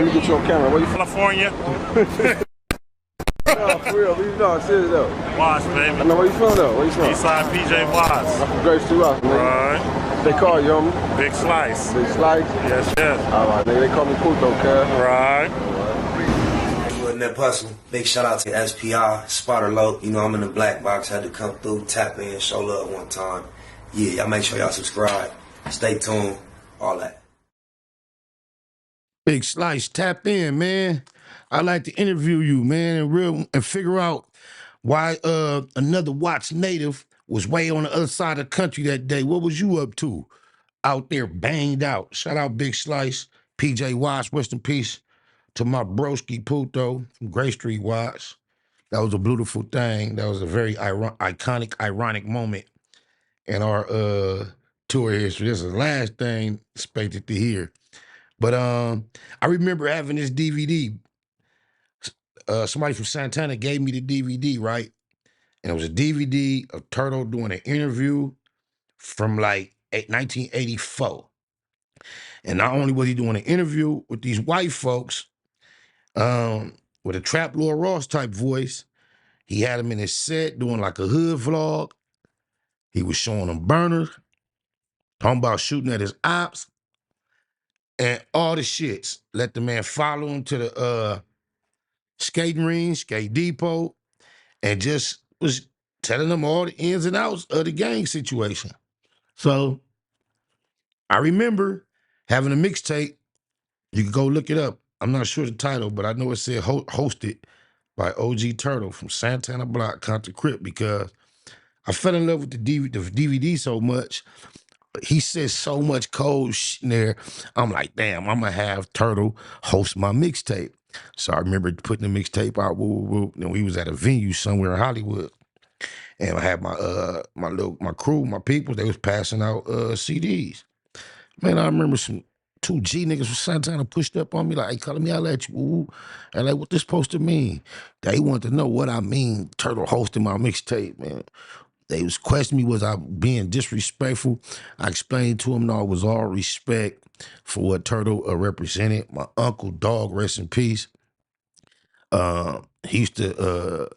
Let me get you on camera. Where you from? California. No, for real. No, serious though. Watts, baby. I know where you from though. Where you from? Eastside PJ Watts. I'm from Grace 2 Watts, nigga. Right. They call you, homie? Big Slice. Big Slice? Yes, yes. All right, nigga. They call me Puto, cuz. Right. You in that hustle. Big shout out to SPI, Spotter LOC. You know, I'm in the black box. Had to come through, tap in, show love one time. Yeah, y'all make sure y'all subscribe. Stay tuned. All that. Big Slice, tap in, man. I'd like to interview you, man, and figure out why another Watts native was way on the other side of the country that day. What was you up to? Out there banged out. Shout out Big Slice, PJ Watts, rest in peace to my broski Puto from Gray Street Watts. That was a beautiful thing. That was a very iconic, ironic moment in our tour history. This is the last thing expected to hear. But I remember having this DVD. Somebody from Santana gave me the DVD, right? And it was a DVD of Turtle doing an interview from like 1984. And not only was he doing an interview with these white folks with a Trap Lord Ross type voice, he had him in his set doing like a hood vlog. He was showing them burners, talking about shooting at his ops, and all the shits. Let the man follow him to the skating ring, skate depot, and just was telling them all the ins and outs of the gang situation. So I remember having a mixtape. You can go look it up. I'm not sure the title, but I know it said hosted by OG Turtle from Santana Block, Compton Crip, because I fell in love with the DVD so much. He says so much cold shit in there. I'm like, damn, I'm gonna have Turtle host my mixtape. So I remember putting the mixtape out, and we was at a venue somewhere in Hollywood. And I had my crew, my people, they was passing out CDs. Man, I remember some 2G niggas from Santana pushed up on me like, hey, calling me, I'll let you. Ooh. And like, what this supposed to mean? They wanted to know what I mean, Turtle hosting my mixtape, man. They was questioning me, was I being disrespectful? I explained to them, no, it was all respect for what Turtle represented. My uncle, dog, rest in peace. He used to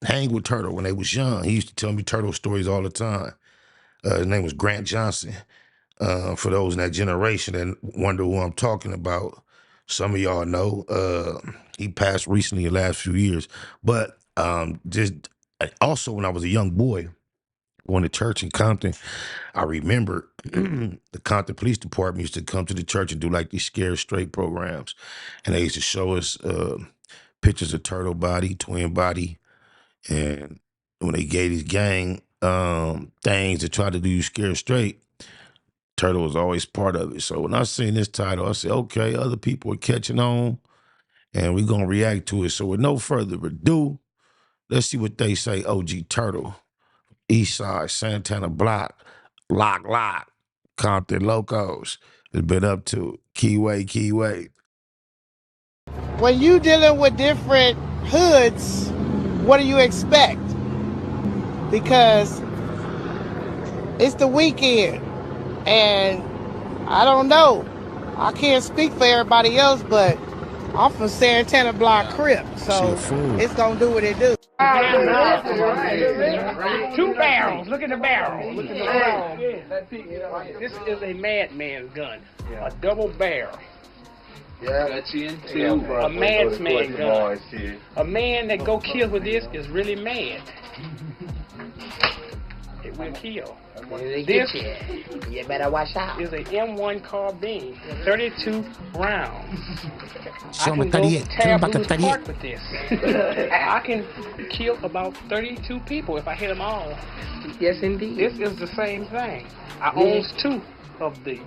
hang with Turtle when they was young. He used to tell me Turtle stories all the time. His name was Grant Johnson. For those in that generation that wonder who I'm talking about, some of y'all know. He passed recently the last few years. But just also when I was a young boy, going to church in Compton, I remember the Compton Police Department used to come to the church and do like these Scared Straight programs. And they used to show us pictures of Turtle body, twin body. And when they gave these gang things to try to do you Scared Straight, Turtle was always part of it. So when I seen this title, I said, okay, other people are catching on and we're going to react to it. So with no further ado, let's see what they say. OG Turtle, Eastside, Santana Block, Lock, Compton Locos has been up to. Keyway. When you dealing with different hoods, what do you expect? Because it's the weekend. And I don't know. I can't speak for everybody else, but I'm from Santana Block Crip, so it's gonna do what it do. 2 barrels. Look at the barrel. Look at the barrel. This is a madman's gun. A double barrel. Yeah, that's in too. A man's man gun. A man that go kill with this is really mad. It will kill. This you better watch out. is a M1 carbine, 32 rounds. Show I me can go 38. tab Show me Lewis 38. Park with this. I can kill about 32 people if I hit them all. Yes, indeed. This is the same thing. I owns 2 of these.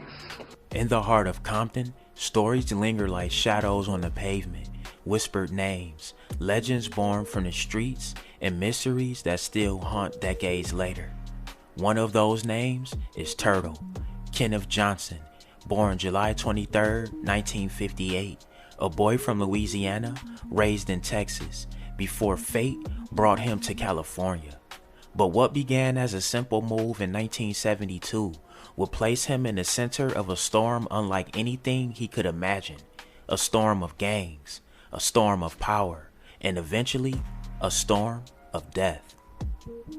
In the heart of Compton, stories linger like shadows on the pavement, whispered names, legends born from the streets, and mysteries that still haunt decades later. One of those names is Turtle, Kenneth Johnson, born July 23, 1958, a boy from Louisiana, raised in Texas, before fate brought him to California. But what began as a simple move in 1972 would place him in the center of a storm unlike anything he could imagine. a storm of gangs, a storm of power, and eventually a storm of death.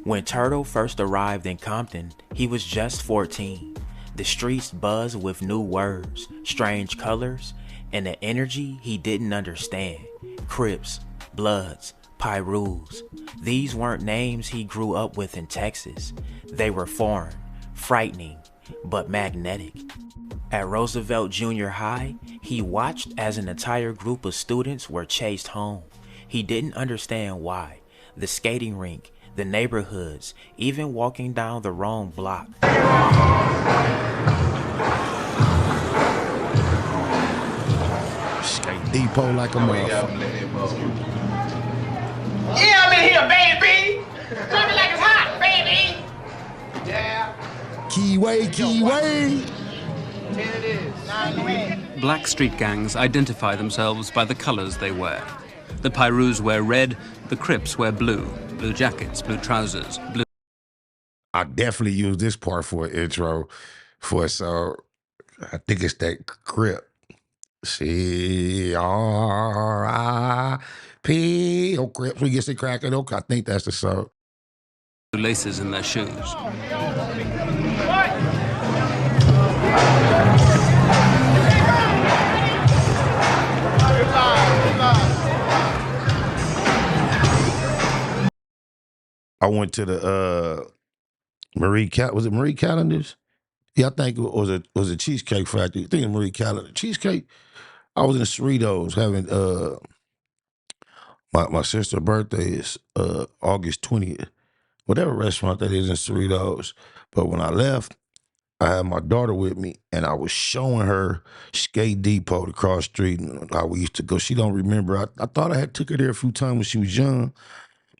When Turtle first arrived in Compton, he was just 14. The streets buzzed with new words, strange colors, and an energy he didn't understand. Crips, Bloods, Pyrus. These weren't names he grew up with in Texas. They were foreign, frightening, but magnetic. At Roosevelt Junior High, he watched as an entire group of students were chased home. He didn't understand why. The skating rink, the neighborhoods, even walking down the wrong block. Skate depot like a motherfucker. Yeah, I'm in here, baby. Coming like it's hot, baby. Yeah. Keyway, Keyway. 10 it is. 9 Black street gangs identify themselves by the colors they wear. The Pyrus wear red, the Crips wear blue. Blue jackets, blue trousers, blue... I definitely use this part for an intro for so I think it's that Crip. C-R-I-P. Oh, Crips, we get it cracking. Okay, I think that's the song. laces in their shoes. I went to the was it Marie Callender's? Yeah, I think it was a cheesecake factory. I think it was Marie Callender. Cheesecake. I was in the Cerritos having my sister's birthday is August 20th. Whatever restaurant that is in Cerritos. But when I left, I had my daughter with me, and I was showing her Skate Depot across the street and how we used to go. She don't remember. I thought I had took her there a few times when she was young,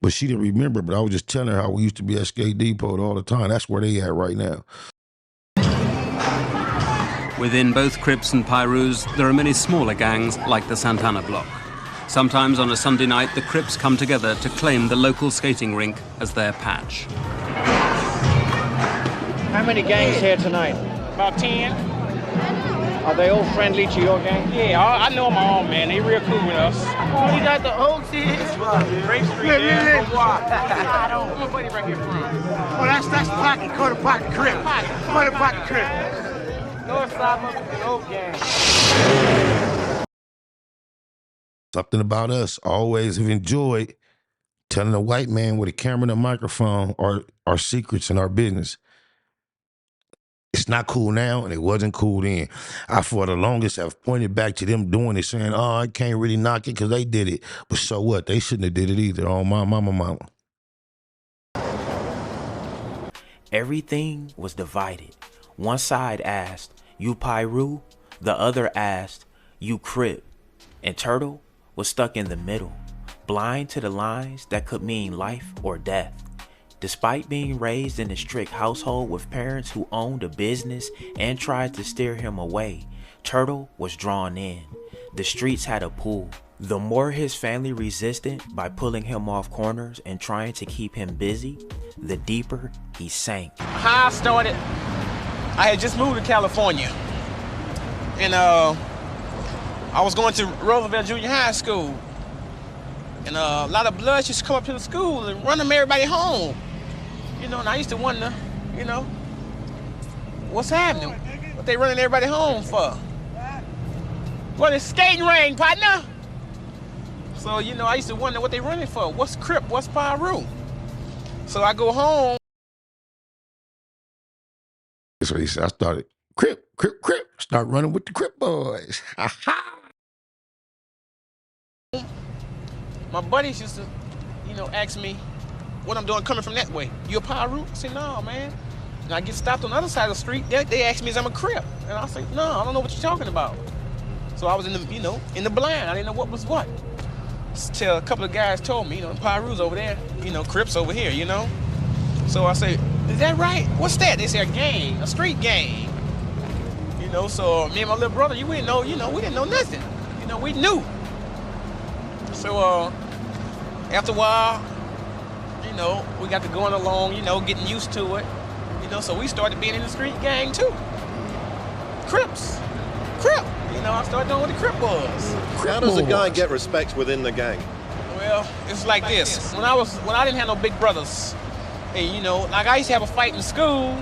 but she didn't remember. But I was just telling her how we used to be at Skate Depot all the time. That's where they at right now. Within both Crips and Pyrus, there are many smaller gangs like the Santana Block. Sometimes on a Sunday night, the Crips come together to claim the local skating rink as their patch. How many gangs here tonight? About 10. Are they all friendly to your gang? Yeah, I know them all, man. They real cool with us. Oh, you got the old shit? Grape Street, yeah. I don't. Where my buddy right here from? Oh, that's Pocket, Quarter Pocket Crip. Quarter Pocket Crip. North side must be the old gang. Something about us I always have enjoyed telling a white man with a camera and a microphone our secrets and our business. It's not cool now, and it wasn't cool then. I, for the longest, have pointed back to them doing it, saying, oh, I can't really knock it because they did it. But so what? They shouldn't have did it either. Oh, my mama. Everything was divided. One side asked, you Pyru? The other asked, you Crip? And Turtle was stuck in the middle, blind to the lines that could mean life or death. Despite being raised in a strict household with parents who owned a business and tried to steer him away, Turtle was drawn in. The streets had a pull. The more his family resisted by pulling him off corners and trying to keep him busy, the deeper he sank. How I started, I had just moved to California. And I was going to Roosevelt Junior High School. And a lot of bloods used to come up to the school and run them everybody home. You know, and I used to wonder, you know, what's happening? What they running everybody home for? Well, it's skating ring, partner. So, you know, I used to wonder what they running for. What's Crip? What's Pyru? So I go home. That's what he said. I started, Crip. Start running with the Crip boys. My buddies used to, you know, ask me what I'm doing coming from that way. You a Pyru? I say, no, man. And I get stopped on the other side of the street. They ask me if I'm a Crip. And I say, no, I don't know what you're talking about. So I was in the, you know, in the blind. I didn't know what was what. Till a couple of guys told me, you know, Pyru's over there, you know, Crips over here, you know. So I say, is that right? What's that? They say a gang, a street gang. You know, so me and my little brother, we didn't know, you know, we didn't know nothing. You know, we knew. So after a while, you know, we got to going along, you know, getting used to it. You know, so we started being in the street gang too. Crips. Crip. you know, I started doing what the Crip was. How does a guy get respect within the gang? Well, it's like this. When I didn't have no big brothers, and you know, like I used to have a fight in school,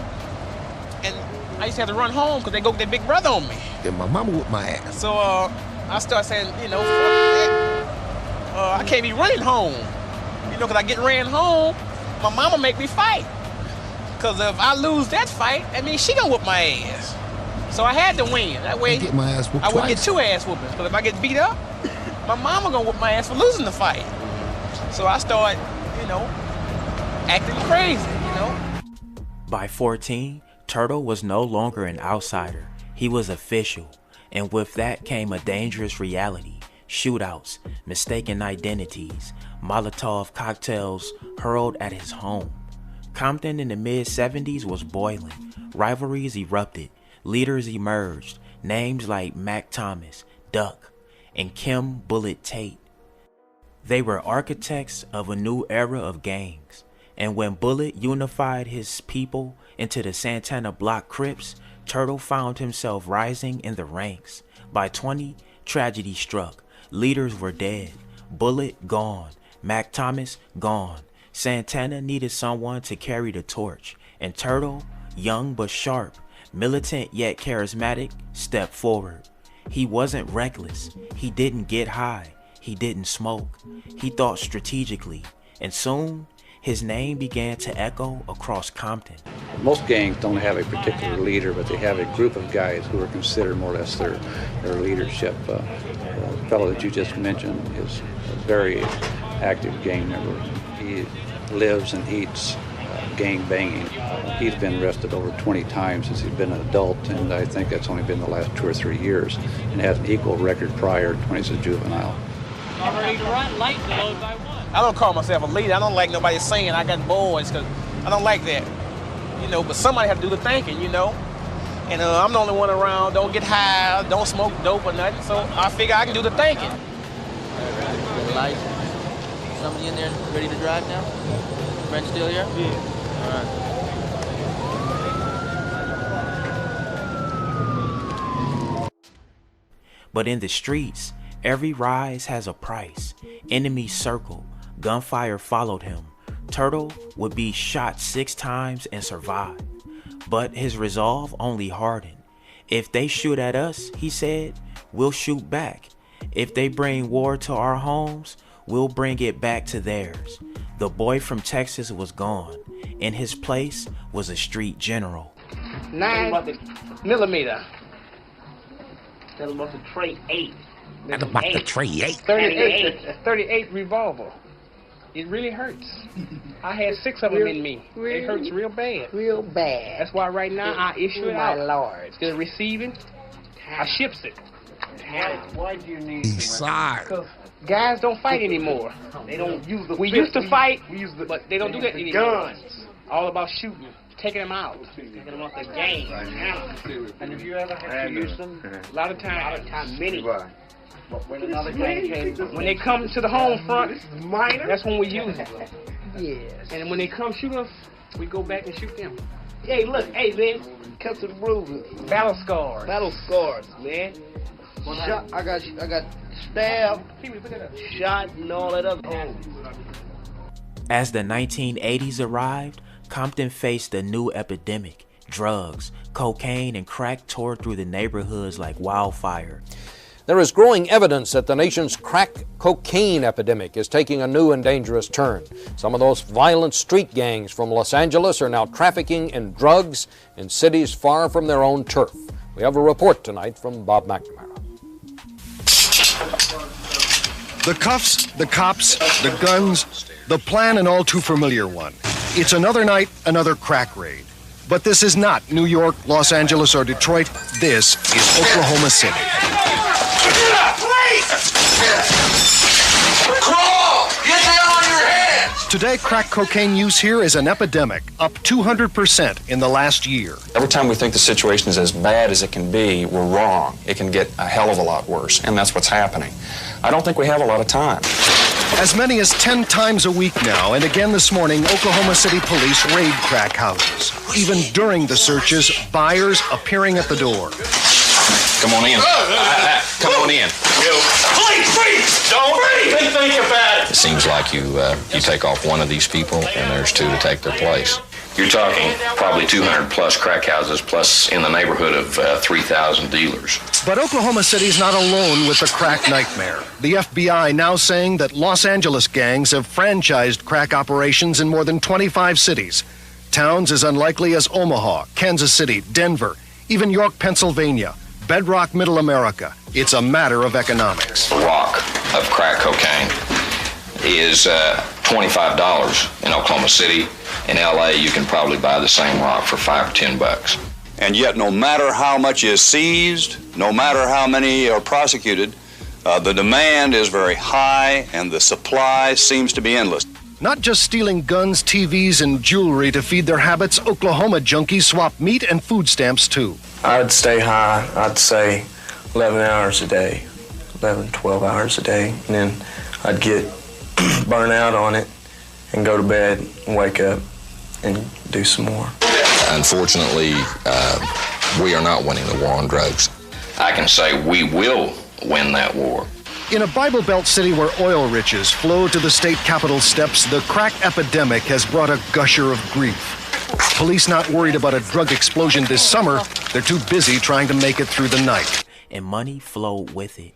and I used to have to run home because they go get their big brother on me. And my mama whipped my ass. So I started saying, you know, fuck that. I can't be running home. You know, because I get ran home, my mama make me fight. Because if I lose that fight, that means she gonna whoop my ass. So I had to win. That way, get my ass whooped I wouldn't twice. get 2 ass whoopings. Because if I get beat up, my mama gonna whoop my ass for losing the fight. So I started, you know, acting crazy, you know. By 14, Turtle was no longer an outsider. He was official. And with that came a dangerous reality. Shootouts, mistaken identities, Molotov cocktails hurled at his home. Compton in the mid-70s was boiling. Rivalries erupted. Leaders emerged. Names like Mac Thomas, Duck, and Kim Bullet Tate. They were architects of a new era of gangs. And when Bullet unified his people into the Santana Block Crips, Turtle found himself rising in the ranks. By 20, tragedy struck. Leaders were dead. Bullet gone. Mac Thomas gone. Santana needed someone to carry the torch. And Turtle, young but sharp, militant yet charismatic, stepped forward. He wasn't reckless. He didn't get high. He didn't smoke. He thought strategically. And soon, his name began to echo across Compton. Most gangs don't have a particular leader, but they have a group of guys who are considered more or less their leadership. The fellow that you just mentioned is a very active gang member. He lives and eats gang banging. He's been arrested over 20 times since he's been an adult, and I think that's only been the last 2 or 3 years, and has an equal record prior when he's a juvenile. I don't call myself a leader. I don't like nobody saying I got boys, because I don't like that. You know, but somebody have to do the thinking, you know. And I'm the only one around, don't get high, don't smoke dope or nothing, so I figure I can do the thinking. Somebody in there ready to drive now? Friend still here? Yeah. All right. But in the streets, every rise has a price. Enemies circled. Gunfire followed him. Turtle would be shot 6 times and survive. But his resolve only hardened. If they shoot at us, he said, we'll shoot back. If they bring war to our homes, we'll bring it back to theirs. The boy from Texas was gone. In his place was a street general. 9mm. Tell them about the tray 8. That's about the tray 8. 38 revolver. It really hurts. I had 6 of them in me. It hurts real bad. Real bad. That's why right now I issue it out. My Lord. Instead of receiving, I ships it. Why do you need Inside. Guys don't fight anymore. They don't use the We used to fight, but they don't do that anymore. Guns. All about shooting, taking them out. Taking them off the game. And if you ever have to use them, A lot of times, many. But when another gang came, when they come to the home front, that's when we use them. Yes. And when they come shoot us, we go back and shoot them. hey, look, hey, man, cut some bruises. Battle scars. Battle scars, man. Shot, I got stabbed, shot, and all that other. As the 1980s arrived, Compton faced a new epidemic. Drugs, cocaine, and crack tore through the neighborhoods like wildfire. There is growing evidence that the nation's crack cocaine epidemic is taking a new and dangerous turn. Some of those violent street gangs from Los Angeles are now trafficking in drugs in cities far from their own turf. We have a report tonight from Bob McNamara. The cuffs, the cops, the guns, the plan an all too familiar one. It's another night, another crack raid. But this is not New York, Los Angeles, or Detroit. This is Oklahoma City. Crawl! Get down on your hands! Today, crack cocaine use here is an epidemic, up 200% in the last year. Every time we think the situation is as bad as it can be, we're wrong. It can get a hell of a lot worse, and that's what's happening. I don't think we have a lot of time. As many as 10 times a week now, and again this morning, Oklahoma City police raid crack houses. Even during the searches, buyers appearing at the door. Come on in. Come on in. Please, freeze! Don't think about it. It seems like you take off one of these people, and there's two to take their place. You're talking probably 200 plus crack houses, plus in the neighborhood of 3,000 dealers. But Oklahoma City's not alone with the crack nightmare. The FBI now saying that Los Angeles gangs have franchised crack operations in more than 25 cities. Towns as unlikely as Omaha, Kansas City, Denver, even York, Pennsylvania, bedrock middle America. It's a matter of economics. A rock of crack cocaine is $25 in Oklahoma City. In LA, you can probably buy the same rock for $5 or $10. And yet, no matter how much is seized, no matter how many are prosecuted, the demand is very high and the supply seems to be endless. Not just stealing guns, TVs, and jewelry to feed their habits, Oklahoma junkies swap meat and food stamps too. I'd stay high, I'd say 11 hours a day, 11, 12 hours a day, and then I'd get burnt out on it and go to bed and wake up and do some more. Unfortunately, we are not winning the war on drugs. I can say we will win that war. In a Bible Belt city where oil riches flow to the state capitol steps, the crack epidemic has brought a gusher of grief. Police not worried about a drug explosion this summer, they're too busy trying to make it through the night. And money flowed with it.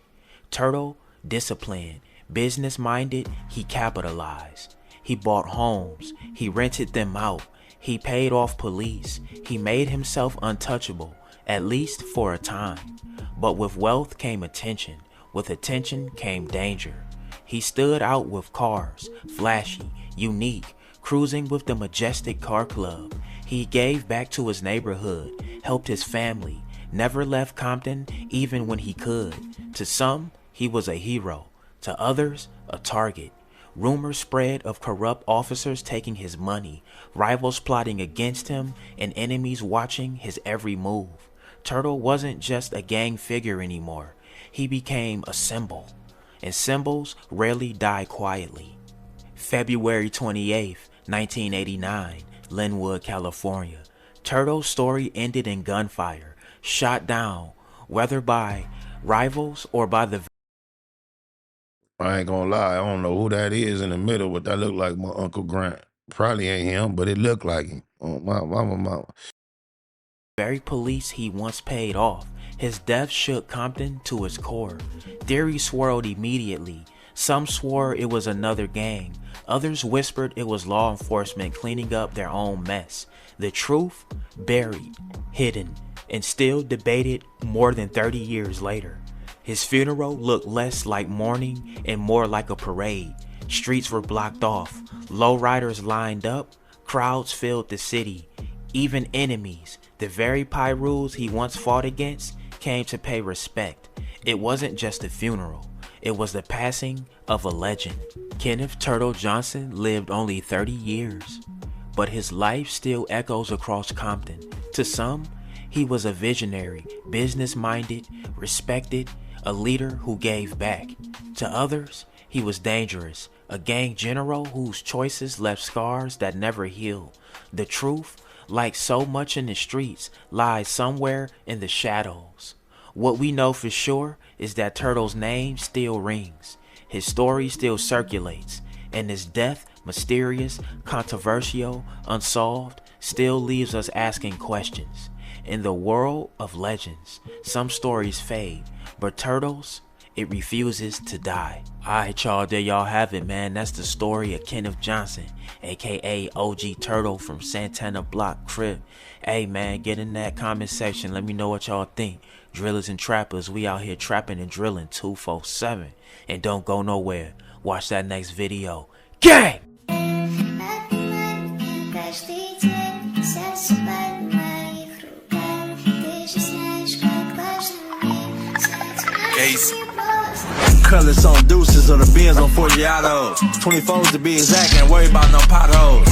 Turtle, disciplined, business-minded, he capitalized. He bought homes, he rented them out, he paid off police, he made himself untouchable, at least for a time. But with wealth came attention. With attention came danger. He stood out with cars, flashy, unique, cruising with the majestic car club. He gave back to his neighborhood, helped his family, never left Compton even when he could. To some, he was a hero. To others, a target. Rumors spread of corrupt officers taking his money, rivals plotting against him, and enemies watching his every move. Turtle wasn't just a gang figure anymore. He became a symbol, and symbols rarely die quietly. February 28th, 1989, Linwood, California. Turtle's story ended in gunfire, shot down, whether by rivals or by the... I ain't gonna lie, I don't know who that is in the middle, but that look like my Uncle Grant. Probably ain't him, but it looked like him. Oh, my. very police he once paid off. His death shook Compton to its core. Theories swirled immediately. Some swore it was another gang. Others whispered it was law enforcement cleaning up their own mess. The truth, buried, hidden, and still debated more than 30 years later. His funeral looked less like mourning and more like a parade. Streets were blocked off. Lowriders lined up. Crowds filled the city. Even enemies, the very Pyrus he once fought against, came to pay respect. It wasn't just a funeral. It was the passing of a legend. Kenneth Turtle Johnson lived only 30 years, but his life still echoes across Compton. To some, he was a visionary, business-minded, respected, a leader who gave back. To others, he was dangerous, a gang general whose choices left scars that never healed. The truth, like so much in the streets, lies somewhere in the shadows. What we know for sure is that Turtle's name still rings. His story still circulates, and his death, mysterious, controversial, unsolved, still leaves us asking questions. In the world of legends, some stories fade, but Turtle's, it refuses to die. Alright y'all, there y'all have it, man. That's the story of Kenneth Johnson, aka OG Turtle from Santana Block Crib. Hey man, get in that comment section. Let me know what y'all think. Drillers and trappers, we out here trapping and drilling 247. And don't go nowhere. Watch that next video. Gang! Colors on deuces or the Benz on Forgiatos. 24s to be exact, ain't worry about no potholes.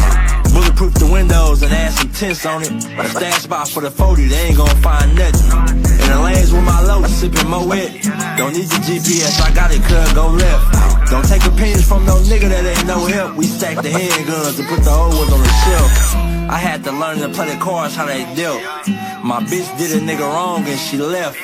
Bulletproof the windows and add some tints on it. A stash spot for the 40, they ain't gon' find nothing. In the lanes with my low, sipping Moet. Don't need the GPS, I got it, cuz go left. Don't take opinions from no nigga that ain't no help. We stack the handguns and put the old ones on the shelf. I had to learn to play the cards how they dealt. My bitch did a nigga wrong and she left.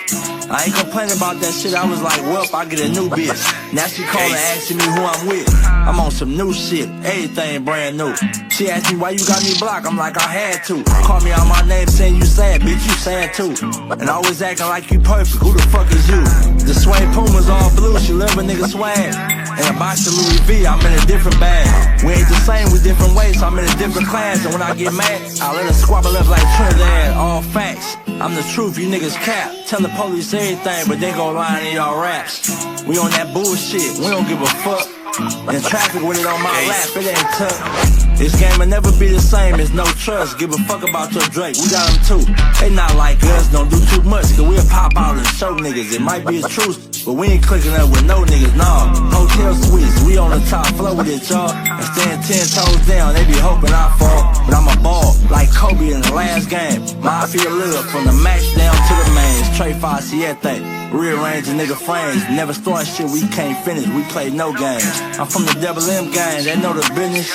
I ain't complaining about that shit, I was like, well, I get a new bitch. Now she calling asking me who I'm with. I'm on some new shit, everything brand new. She asked me why you got me blocked, I'm like, I had to. Call me out my name saying you sad, bitch, you sad too. And always acting like you perfect, who the fuck is you? The suede Puma's all blue, she love a nigga swag. And a box of Louis V, I'm in a different bag. We ain't the same, we different ways, so I'm in a different class. And when I get mad, I let her squabble up like Trinidad, all facts. I'm the truth, you niggas cap. Tell the police everything, but they gon' lie in y'all raps. We on that bullshit, we don't give a fuck. In traffic with it on my lap, it ain't tough. This game will never be the same, it's no trust. Give a fuck about your Drake, we got them too. They not like us, don't do too much, cause we'll pop out and show niggas. It might be a truth, but we ain't clicking up with no niggas, nah. Hotel suites, we on the top floor with it, y'all. And stand 10 toes down, they be hoping I fall. But I'm a ball, like Kobe in the last game. Mafia live from the max down to the mains. Trey 5 Siete. Rearranging nigga frames. Never start shit we can't finish. We play no games. I'm from the Double M gang. They know the business.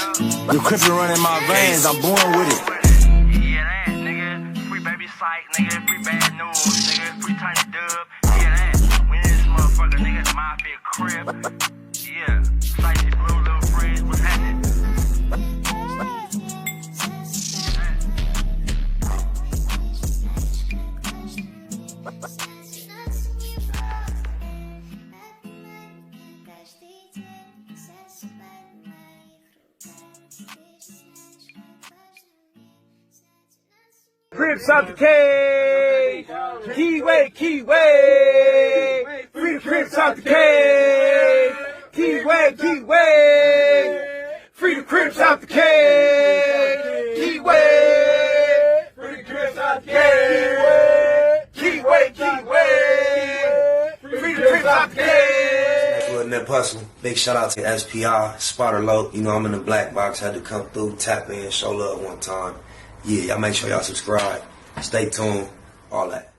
The crippin' running my veins. I'm born with it. Yeah, that nigga. Free baby psych, nigga. Free bad news, nigga. Free tiny dub. Yeah, that. We in this motherfucker, nigga. The mafia crib. Yeah. Spicy blue, little freeze. What's happening? Crips out the cage, keyway, free the Crips out the cage, keyway, free the Crips out the cage, keyway, free the Crips out the cage, keyway, free the Crips out the cage. With Nip Hustle, big shout out to SPI, Spotter LOC. You know I'm in the black box, had to come through, tap in, show love one time. Yeah, y'all make sure y'all subscribe. Stay tuned. All that.